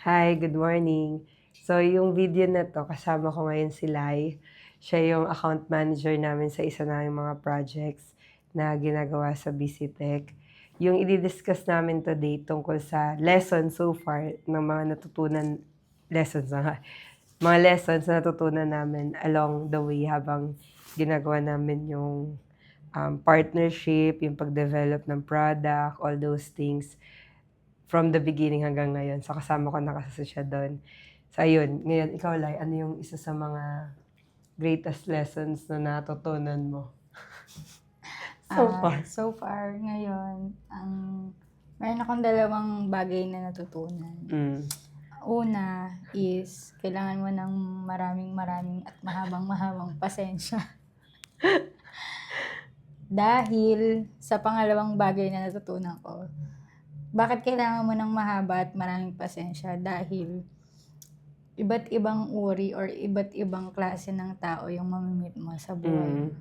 Hi, good morning. So, yung video na 'to kasama ko ngayon si Lai. Siya yung account manager namin sa isa naming mga projects na ginagawa sa BCTech. Yung idi-discuss namin today tungkol sa lessons so far ng mga natutunan lessons na nga, mga lessons na natutunan namin along the way habang ginagawa namin yung, partnership, yung pag-develop ng product, all those things. From the beginning hanggang ngayon. So, kasama ko na kasi siya dun. So, ayun. Ngayon, ikaw, Lai, ano yung isa sa mga greatest lessons na natutunan mo so far? So far ngayon, meron akong dalawang bagay na natutunan. Hmm. Una is, kailangan mo ng maraming at mahabang pasensya. Dahil sa pangalawang bagay na natutunan ko, bakit kailangan mo ng mahaba at maraming pasensya? Dahil iba't ibang uri or iba't ibang klase ng tao yung mamimit mo sa buhay mo.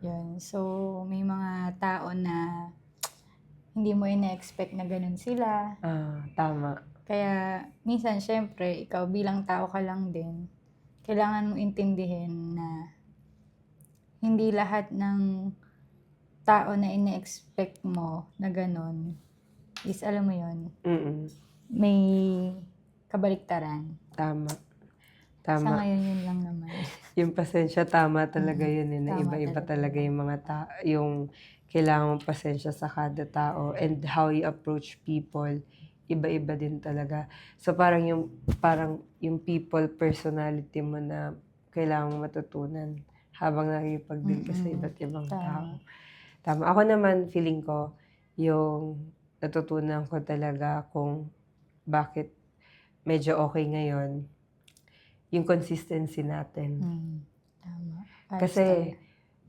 Yun. So, may mga tao na hindi mo ina-expect na ganun sila. Tama. Kaya, minsan, syempre, ikaw bilang tao ka lang din, kailangan mo intindihin na hindi lahat ng tao na ina-expect mo na ganun is, alam mo yun, may kabaliktaran. Tama. Sa ngayon, yun lang naman. Yung pasensya, tama talaga yun. Na Tama iba-iba talaga talaga yung mga yung kailangan mong pasensya sa kada tao and how you approach people, iba-iba din talaga. So, parang yung people personality mo na kailangan mong matutunan habang nakikipag-deal ka sa iba't ibang tao. Tama. Ako naman, feeling ko, yung natutunan ko talaga kung bakit medyo okay ngayon, yung consistency natin. Tama. Kasi,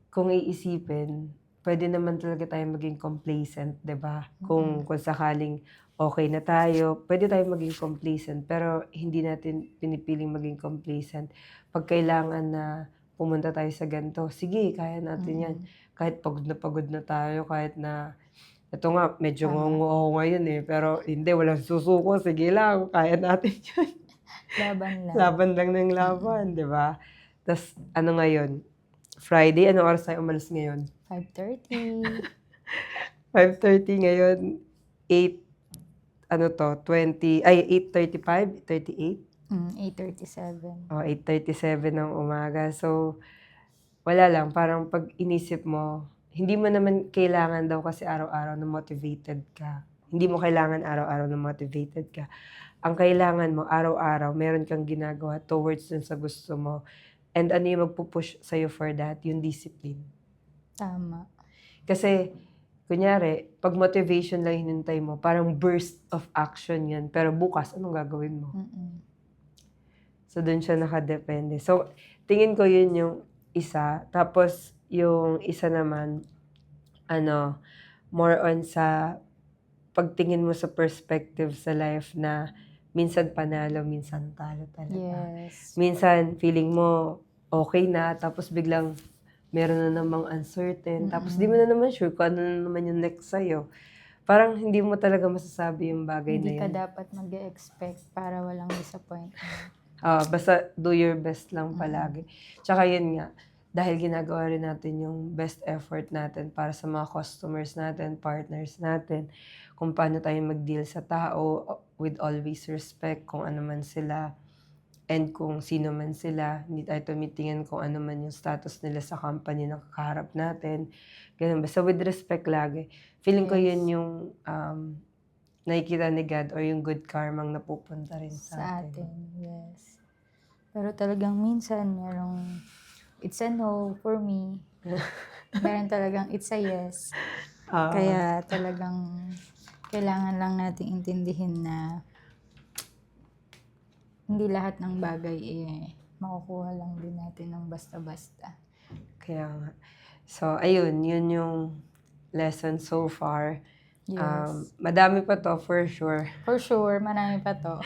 kung iisipin, pwede naman talaga tayo maging complacent, 'di ba? Kung sakaling okay na tayo, pwede tayong maging complacent, pero hindi natin pinipiling maging complacent. 'Pag kailangan na pumunta tayo sa ganito, sige, kaya natin 'yan. Kahit pagod na tayo, kahit na ito nga, medyo ngongo ako ngayon, pero hindi, walang susuko, sige lang, kaya natin 'yan. Laban lang. Laban lang ng laban, 'di ba? Tas ano ngayon, Friday, anong oras tayo umalis ngayon? 5:30. 5:30 ngayon, 8:35, 38? 8:37. 8:37 ng umaga. So, wala lang, parang 'pag inisip mo, hindi mo naman kailangan daw kasi araw-araw na motivated ka. Hindi mo kailangan araw-araw na motivated ka. Ang kailangan mo araw-araw meron kang ginagawa towards dun sa gusto mo. And ano yung magpu-push sa'yo for that? Yung discipline. Tama. Kasi, kunyari, 'pag motivation lang hinintay mo, parang burst of action 'yan, pero bukas anong gagawin mo? So, dun siya nakadepende. So, tingin ko yun yung isa. Tapos, yung isa naman, more on sa pagtingin mo sa perspective sa life na minsan panalo, minsan talo talaga. Yes. Minsan feeling mo okay na, tapos biglang meron na namang uncertain, tapos di mo na naman sure kung ano na naman yung next sa'yo. Parang hindi mo talaga masasabi yung bagay na Hindi ka yun. dapat mag-expect para walang disappointment. Basta do your best lang palagi. Tsaka yun nga, dahil ginagawa rin natin yung best effort natin para sa mga customers natin, partners natin, kung paano tayo mag-deal sa tao with always respect kung ano man sila and kung sino man sila. Hindi tayo tumitingin kung ano man yung status nila sa company na kakaharap natin. Ganun. Basta with respect lagi. Feeling ko yun yung nakikita ni God or yung good karmang napupunta rin sa atin. Yes. Pero talagang minsan merong it's a no for me. Meron talagang it's a yes. Kaya talagang kailangan lang nating intindihin na hindi lahat ng bagay makukuha lang din natin ng basta-basta. Kaya nga. So, ayun, yun yung lesson so far. Yes. Madami pa to for sure. For sure, marami pa to.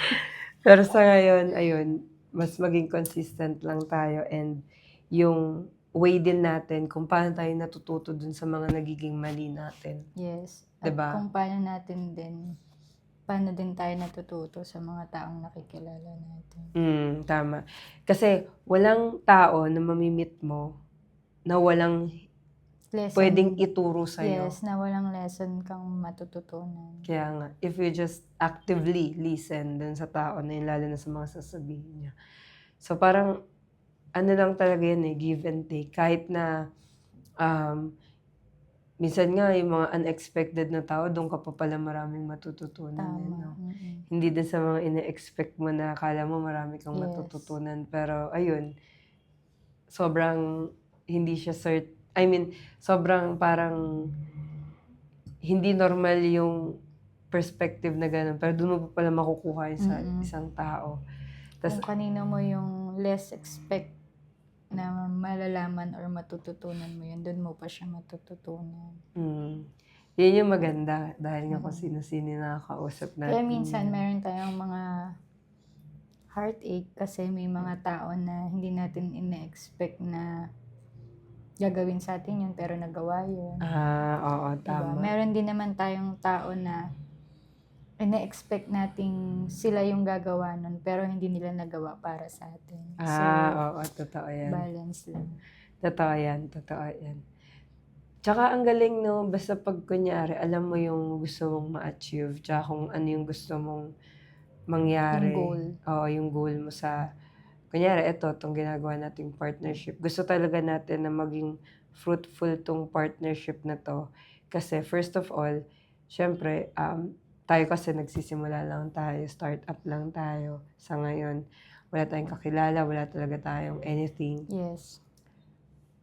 Pero sa ngayon, ayun, mas maging consistent lang tayo and yung way din natin kung paano tayo natututo dun sa mga nagiging mali natin. Yes. Diba? At kung paano natin din paano din tayo natututo sa mga taong nakikilala natin. Tama. Kasi walang tao na mamimit mo na walang pwedeng Lesson, ituro sa'yo. yes, na walang lesson kang matututunan. Kaya nga, if you just actively listen dun sa tao na yun, lalo na sa mga sasabihin niya. So parang, ano lang talaga yan give and take. Kahit na, minsan nga yung mga unexpected na tao, doon ka pa pala maraming matututunan. Tama. No? Hindi din sa mga ina-expect mo na akala mo marami kang Yes. matututunan. Pero ayun, sobrang hindi siya sobrang parang hindi normal yung perspective na gano'n. Pero doon mo pa pala makukuha yun sa isang tao. Tas, Kung kanino mo yung less expect na malalaman or matututunan mo yun, doon mo pa siya matututunan. yun yung maganda. Dahil nga kung sino-sino yung nakakausap natin. Kaya minsan meron tayong mga heartache kasi may mga tao na hindi natin ina-expect na gagawin sa atin yun pero nagawa yun. Oo, Diba? tama. Meron din naman tayong tao na ina-expect nating sila yung gagawa nun pero hindi nila nagawa para sa atin. So, Oo, totoo yan. balance lang. Totoo yan. Tsaka ang galing, no? Basta pag kunyari, alam mo yung gusto mong ma-achieve, tsaka kung ano yung gusto mong mangyari. Yung goal. Oo, yung goal mo sa, kunyari, itong ginagawa nating partnership. Gusto talaga natin na maging fruitful tong partnership na to. Kasi first of all, syempre, tayo kasi nagsisimula lang tayo, start-up lang tayo sa ngayon. Wala tayong kakilala, wala talaga tayong anything. Yes.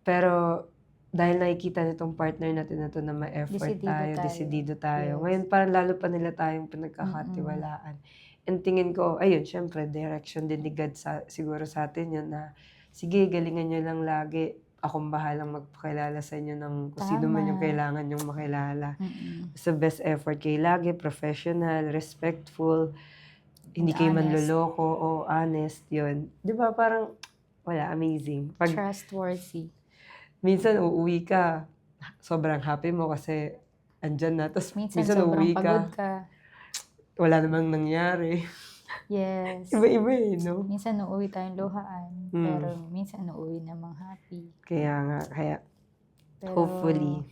Pero dahil nakikita nitong partner natin na to na may effort desidido tayo. Yes. Ngayon parang lalo pa nila tayong pinagkakatiwalaan. And tingin ko, ayun, syempre, direction din ni God siguro sa atin yun na, sige, galingan nyo lang lagi. Akong bahalang magpakilala sa inyo ng kung sino man yung kailangan yung makilala. Sa best effort kayo lagi, professional, respectful, hindi kayo manloloko o honest, yun. Di ba parang, wala, amazing. Trustworthy. Minsan uuwi ka, sobrang happy mo kasi andyan na. Tapos Minsan sobrang uuwi pagod ka, ka. wala namang nangyari. Yes. Iba-iba no? Minsan uuwi tayong luhaan, pero minsan uuwi namang happy. Kaya Pero, hopefully.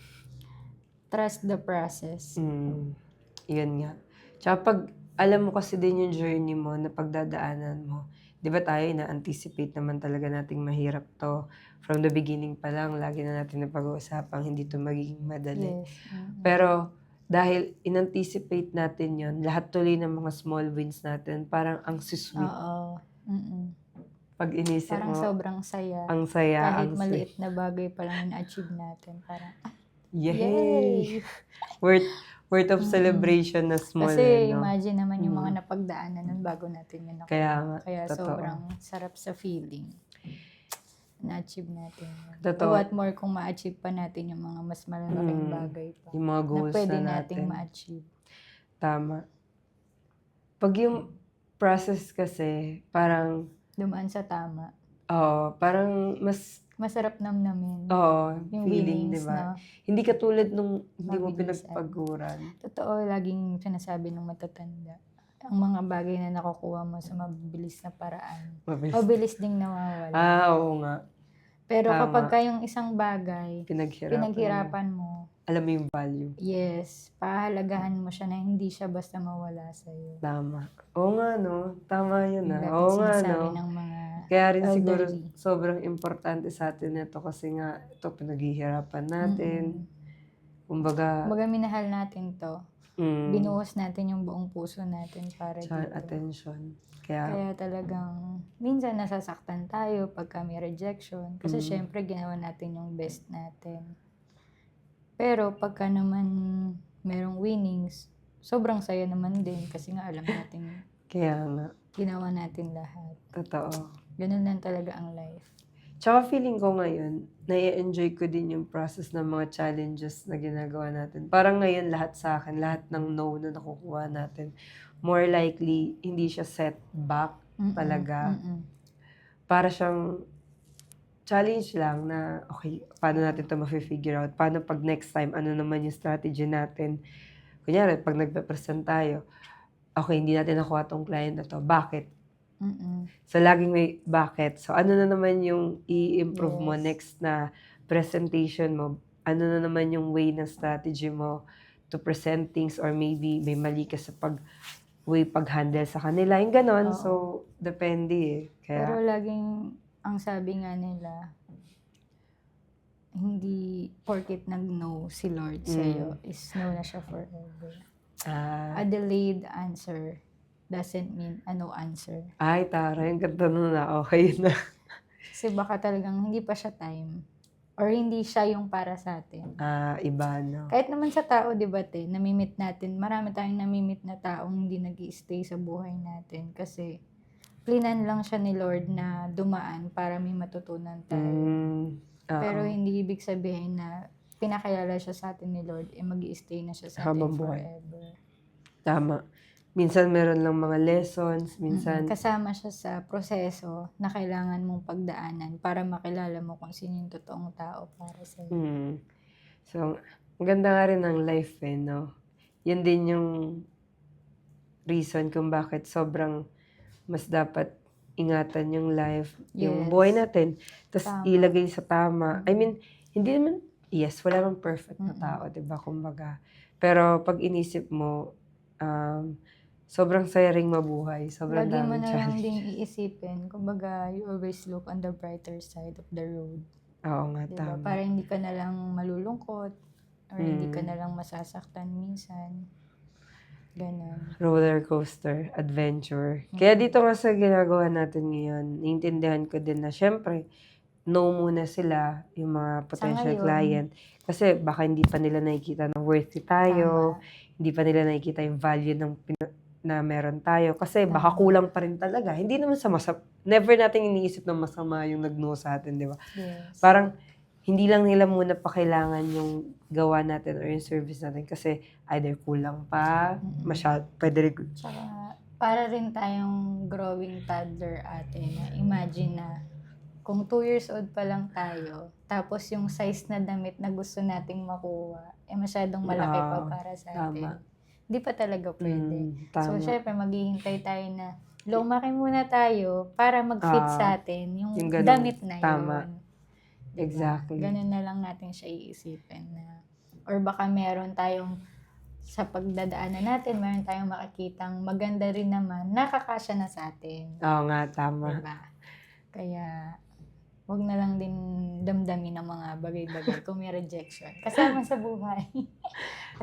Trust the process. Yun nga. Tsaka pag alam mo kasi din yung journey mo na pagdadaanan mo, di ba tayo na-anticipate naman talaga nating mahirap to. From the beginning pa lang, lagi na natin napag-uusapang hindi to magiging madali. Yes. Pero dahil in-anticipate natin yun, lahat tuloy ng mga small wins natin, parang ang sweet. Oo. Pag inisip Parang mo, sobrang saya. ang saya, Kahit ang maliit na bagay pa lang na-achieve natin. Parang, yay! Worth of celebration na small. kasi no? imagine naman yung mga napagdaanan nun bago natin yun nakuha. Kaya nga, Kaya totoo. sobrang sarap sa feeling. Na-achieve natin yun. Totoo. What more kung ma-achieve pa natin yung mga mas malalaking bagay pa. Yung mga goals na pwede na nating natin. ma-achieve. Tama. Pag yung process kasi, parang, Dumaan sa tama. parang Masarap namnamin. yung feeling, di ba? no? Hindi katulad nung hindi mo Mabilisan. pinagpaguran. Totoo, laging sinasabi ng matatanda. Ang mga bagay na nakukuha mo sa mabilis na paraan. Mabilis ding nawawala. Oo nga. Pero Tama. kapag kayong isang bagay, pinaghirapan mo, alam mo yung value. yes, pahalagahan mo siya na hindi siya basta mawala sa'yo. Tama. Oo nga, no? Tama yun, Yung dating Oo nga, sinasabi no? ng mga Kaya rin siguro elderly. sobrang importante sa atin ito kasi nga ito pinaghihirapan natin. Kumbaga, minahal natin to. Binuhos natin yung buong puso natin para dito. attention. Kaya talagang minsan nasasaktan tayo pagka may rejection. Kasi syempre ginawa natin yung best natin. Pero pagka naman merong winnings, sobrang saya naman din kasi nga alam natin Kaya nga. ginawa natin lahat. Totoo. Ganun lang talaga ang life. Tsaka feeling ko ngayon, nai-enjoy ko din yung process ng mga challenges na ginagawa natin. Parang ngayon lahat sa akin, lahat ng no na nakukuha natin, more likely, hindi siya setback talaga. Para siyang challenge lang na, okay, paano natin ito ma-figure out? Paano pag next time, ano naman yung strategy natin? Kunyari, pag nagpe-present tayo, okay, hindi natin nakuha tong client na 'to, bakit? Mm. So, laging may bakit. So, ano na naman yung i-improve mo Yes. next na presentation mo? Ano na naman yung way na strategy mo to present things or maybe may mali ka sa pag-handle sa kanila, yung gano'n. Oo. So, depende eh. Pero Kaya, laging ang sabi nga nila, hindi porket nag-no si Lord sa'yo is no na siya forever. A delayed answer doesn't mean a no answer. ay, taray, ang ganda nun na. Okay na. Kasi baka talagang hindi pa siya time. Or hindi siya yung para sa atin. Iba, no? Kahit naman sa tao, di ba, namimit natin, marami tayong namimit na taong hindi nag-i-stay sa buhay natin. Kasi, plinan lang siya ni Lord na dumaan para may matutunan tayo. Pero hindi ibig sabihin na pinakilala siya sa atin ni Lord, mag-i-stay na siya sa atin Habang buhay. forever. Tama. Minsan meron lang mga lessons, minsan, Kasama siya sa proseso na kailangan mong pagdaanan para makilala mo kung sino yung totoong tao para sa'yo. So, ang ganda nga rin ng life eh, no? Yan din yung reason kung bakit sobrang mas dapat ingatan yung life, yung Yes. buhay natin. Tapos Tama. ilagay sa tama. I mean, hindi naman, yes, wala namang perfect na tao, diba? Kumbaga. Pero pag inisip mo, sobrang saya ring mabuhay. Sobrang Lagi mo daming na lang challenge. din iisipin. Kumbaga, you always look on the brighter side of the road. Oo nga, Diba? tama. Para hindi ka na lang malulungkot or hindi ka na lang masasaktan minsan. Ganon. Roller coaster, adventure. Kaya dito nga sa ginagawa natin ngayon, naiintindihan ko din na syempre, no muna sila, yung mga potential ngayon. client. Kasi baka hindi pa nila nakikita na worthy tayo, hindi pa nila nakikita yung value ng na meron tayo. Kasi baka kulang pa rin talaga. Hindi naman never natin iniisip na masama yung nag-no sa atin, di ba? Yes. Parang, hindi lang nila muna pa kailangan yung gawa natin or yung service natin kasi either kulang pa, pwede rin. Tsaka, para rin tayong growing toddler ate na imagine na kung 2 years old pa lang tayo, tapos yung size na damit na gusto nating makuha, masyadong malaki pa para sa atin. Tama. Hindi pa talaga pwede. So, Tama. syempre, maghihintay tayo na lumaki muna tayo para mag-fit sa atin yung ganun. damit na yun. Tama. Diba? Exactly. Ganun na lang natin siya iisipin na. Or baka meron tayong sa pagdadaanan natin, meron tayong makikitang maganda rin naman, nakakasya na sa atin. Oo nga, tama. Diba? Kaya, wag na lang din damdamin ng mga bagay-bagay kung may rejection. Kasama sa buhay.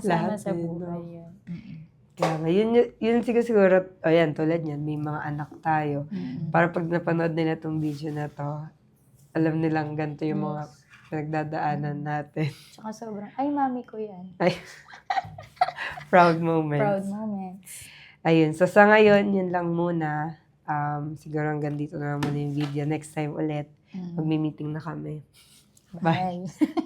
Kasama Lahat sa yun, buhay no? yun. Kaya nga, yun siguro, ayan, tulad yan, may mga anak tayo. Para pag napanood nila tong video na to, alam nilang ganito yung mga pinagdadaanan natin. Tsaka sobrang, ay, mami ko yan. Ay, proud moments. Proud moments. Ayun, so sa ngayon, yun lang muna. Siguro hanggang dito na muna yung video. Next time ulit, magmi-meeting na kami. Bye. Bye.